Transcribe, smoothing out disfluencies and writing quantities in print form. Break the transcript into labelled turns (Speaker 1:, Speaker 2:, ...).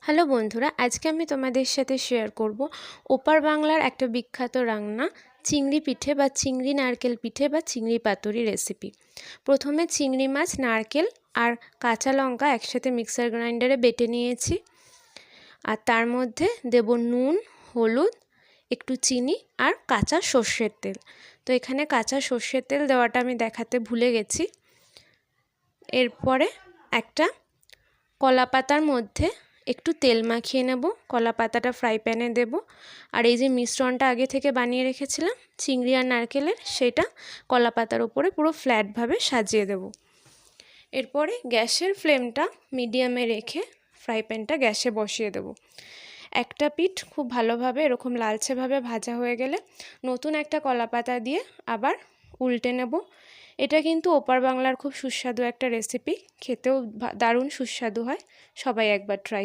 Speaker 1: Hello বন্ধুরা, আজকে আমি তোমাদের সাথে শেয়ার করব ওপার বাংলার একটা বিখ্যাত রান্না চিংড়ি পিঠে বা চিংড়ি নারকেল পিঠে বা চিংড়ি পাতুরি রেসিপি। প্রথমে চিংড়ি মাছ, নারকেল আর কাঁচা লঙ্কা একসাথে মিক্সার গ্রাইন্ডারে বেটে নিয়েছি। আর তার মধ্যে দেব নুন, হলুদ, একটু চিনি আর কাঁচা সর্ষের তেল। তো এখানে কাঁচা সর্ষের তেল দেওয়াটা আমি দেখাতে ভুলে গেছি। এরপরে একটা কলা পাতার মধ্যে একটু তেল মাখিয়ে নেব, কলা পাতাটা ফ্রাই প্যানে দেব। আর এই যে মিশ্রণটা আগে থেকে বানিয়ে রেখেছিলাম চিংড়ি আর নারকেলের, সেটা কলা পাতার উপরে পুরো ফ্ল্যাটভাবে সাজিয়ে দেব। এরপরে গ্যাসের ফ্লেমটা মিডিয়ামে রেখে ফ্রাই প্যানটা গ্যাসে বসিয়ে দেব। একটা পিঠ খুব ভালোভাবে এরকম লালচেভাবে ভাজা হয়ে গেলে নতুন একটা কলা পাতা দিয়ে আবার উল্টে নেব। এটা কিন্তু ওপার বাংলার খুব সুস্বাদু একটা রেসিপি, খেতেও দারুণ সুস্বাদু হয়। সবাই একবার ট্রাই